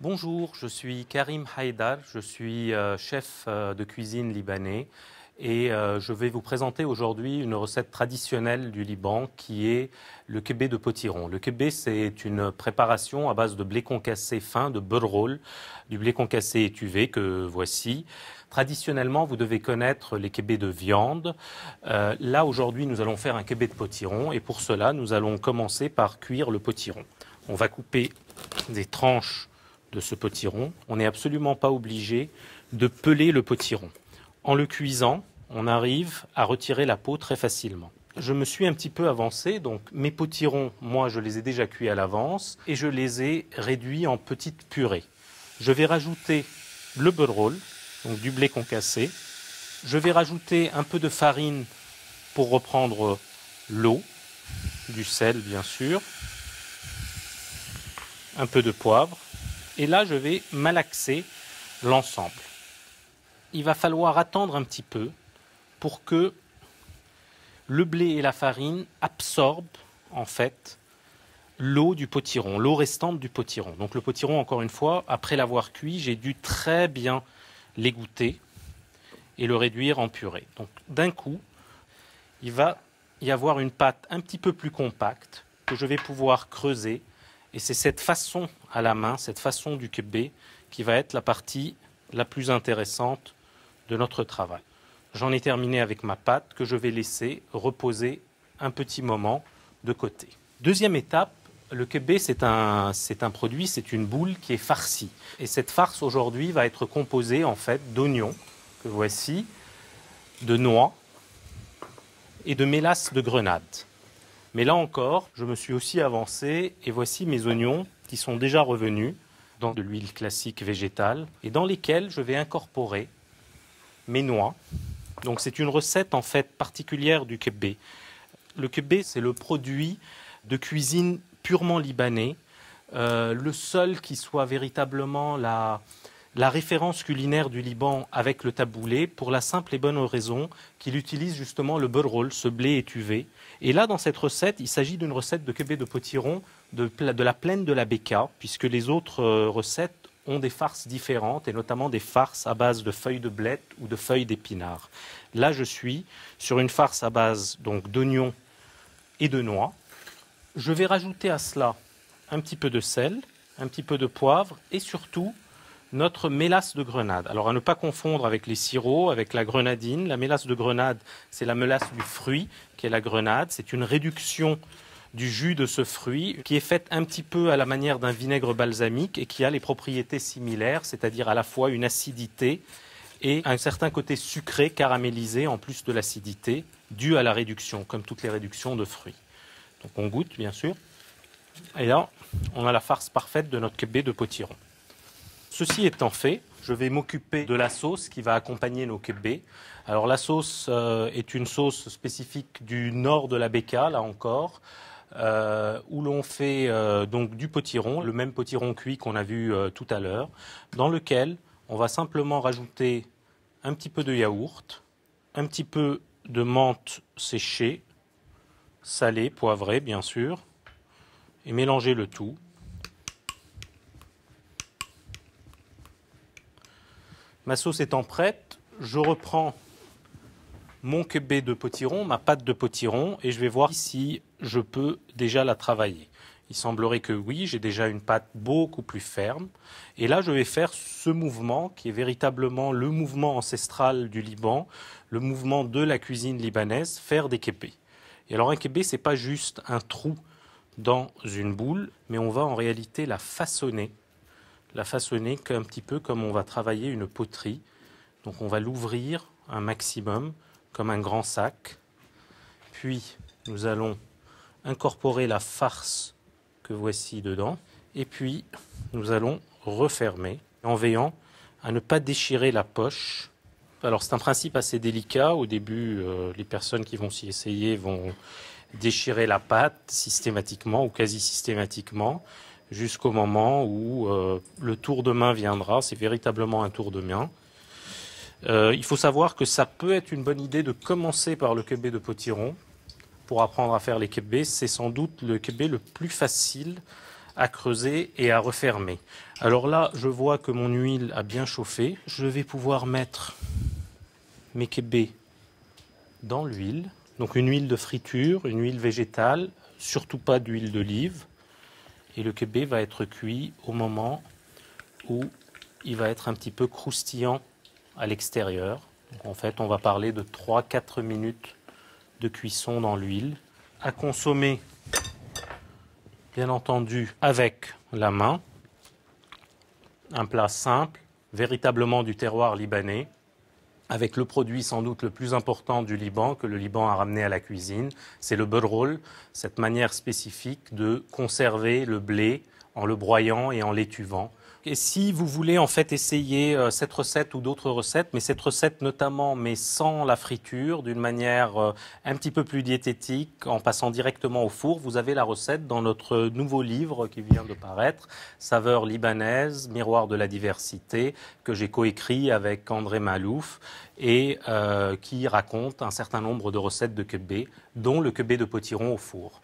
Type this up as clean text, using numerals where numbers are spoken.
Bonjour, je suis Karim Haïdar, je suis chef de cuisine libanais et je vais vous présenter aujourd'hui une recette traditionnelle du Liban qui est le kebé de potiron. Le kebé, c'est une préparation à base de blé concassé fin, de beurre, du blé concassé étuvé que voici. Traditionnellement, vous devez connaître les kebés de viande. Là, aujourd'hui, nous allons faire un kebé de potiron et pour cela, nous allons commencer par cuire le potiron. On va couper des tranches de ce potiron. On n'est absolument pas obligé de peler le potiron. En le cuisant, on arrive à retirer la peau très facilement. Je me suis un petit peu avancé, donc mes potirons, moi je les ai déjà cuits à l'avance et je les ai réduits en petites purées. Je vais rajouter le beurre, donc du blé concassé. Je vais rajouter un peu de farine pour reprendre l'eau, du sel bien sûr, un peu de poivre. Et là, je vais malaxer l'ensemble. Il va falloir attendre un petit peu pour que le blé et la farine absorbent en fait l'eau du potiron, l'eau restante du potiron. Donc le potiron, encore une fois, après l'avoir cuit, j'ai dû très bien l'égoutter et le réduire en purée. Donc d'un coup, il va y avoir une pâte un petit peu plus compacte que je vais pouvoir creuser. Et c'est cette façon à la main, cette façon du kebé, qui va être la partie la plus intéressante de notre travail. J'en ai terminé avec ma pâte que je vais laisser reposer un petit moment de côté. Deuxième étape, le kebé c'est un produit, c'est une boule qui est farcie. Et cette farce aujourd'hui va être composée en fait d'oignons, que voici, de noix et de mélasse de grenade. Mais là encore, je me suis aussi avancé et voici mes oignons qui sont déjà revenus dans de l'huile classique végétale et dans lesquels je vais incorporer mes noix. Donc c'est une recette en fait particulière du kebé. Le kebé, c'est le produit de cuisine purement libanais, le seul qui soit véritablement la référence culinaire du Liban avec le taboulé, pour la simple et bonne raison qu'il utilise justement le beurre, ce blé étuvé. Et là, dans cette recette, il s'agit d'une recette de kebé de potiron de la plaine de la Beka, puisque les autres recettes ont des farces différentes, et notamment des farces à base de feuilles de blette ou de feuilles d'épinards. Là, je suis sur une farce à base donc d'oignons et de noix. Je vais rajouter à cela un petit peu de sel, un petit peu de poivre et surtout notre mélasse de grenade. Alors à ne pas confondre avec les sirops, avec la grenadine. La mélasse de grenade, c'est la mélasse du fruit qui est la grenade. C'est une réduction du jus de ce fruit qui est faite un petit peu à la manière d'un vinaigre balsamique et qui a les propriétés similaires, c'est-à-dire à la fois une acidité et un certain côté sucré caramélisé en plus de l'acidité due à la réduction, comme toutes les réductions de fruits. Donc on goûte bien sûr. Et là, on a la farce parfaite de notre kebé de potiron. Ceci étant fait, je vais m'occuper de la sauce qui va accompagner nos kebés. Alors la sauce est une sauce spécifique du nord de la Beka, là encore, où l'on fait donc du potiron, le même potiron cuit qu'on a vu tout à l'heure, dans lequel on va simplement rajouter un petit peu de yaourt, un petit peu de menthe séchée, salée, poivrée bien sûr, et mélanger le tout. Ma sauce étant prête, je reprends mon kebé de potiron, ma pâte de potiron, et je vais voir si je peux déjà la travailler. Il semblerait que oui, j'ai déjà une pâte beaucoup plus ferme. Et là, je vais faire ce mouvement qui est véritablement le mouvement ancestral du Liban, le mouvement de la cuisine libanaise, faire des kebés. Et alors un kebé, c'est pas juste un trou dans une boule, mais on va en réalité la façonner un petit peu comme on va travailler une poterie. Donc on va l'ouvrir un maximum comme un grand sac. Puis nous allons incorporer la farce que voici dedans. Et puis nous allons refermer en veillant à ne pas déchirer la poche. Alors c'est un principe assez délicat. Au début, les personnes qui vont s'y essayer vont déchirer la pâte systématiquement ou quasi systématiquement, jusqu'au moment où le tour de main viendra. C'est véritablement un tour de main. Il faut savoir que ça peut être une bonne idée de commencer par le kebé de potiron pour apprendre à faire les kebés. C'est sans doute le kebé le plus facile à creuser et à refermer. Alors là, je vois que mon huile a bien chauffé. Je vais pouvoir mettre mes kebés dans l'huile. Donc une huile de friture, une huile végétale, surtout pas d'huile d'olive. Et le kebé va être cuit au moment où il va être un petit peu croustillant à l'extérieur. En fait, on va parler de 3-4 minutes de cuisson dans l'huile, à consommer, bien entendu, avec la main. Un plat simple, véritablement du terroir libanais, avec le produit sans doute le plus important du Liban, que le Liban a ramené à la cuisine, c'est le burrol, cette manière spécifique de conserver le blé en le broyant et en l'étuvant. Et si vous voulez en fait essayer cette recette ou d'autres recettes, mais cette recette notamment, mais sans la friture, d'une manière un petit peu plus diététique, en passant directement au four, vous avez la recette dans notre nouveau livre qui vient de paraître, Saveurs libanaises, miroir de la diversité, que j'ai coécrit avec André Malouf et qui raconte un certain nombre de recettes de kebé, dont le kebé de potiron au four.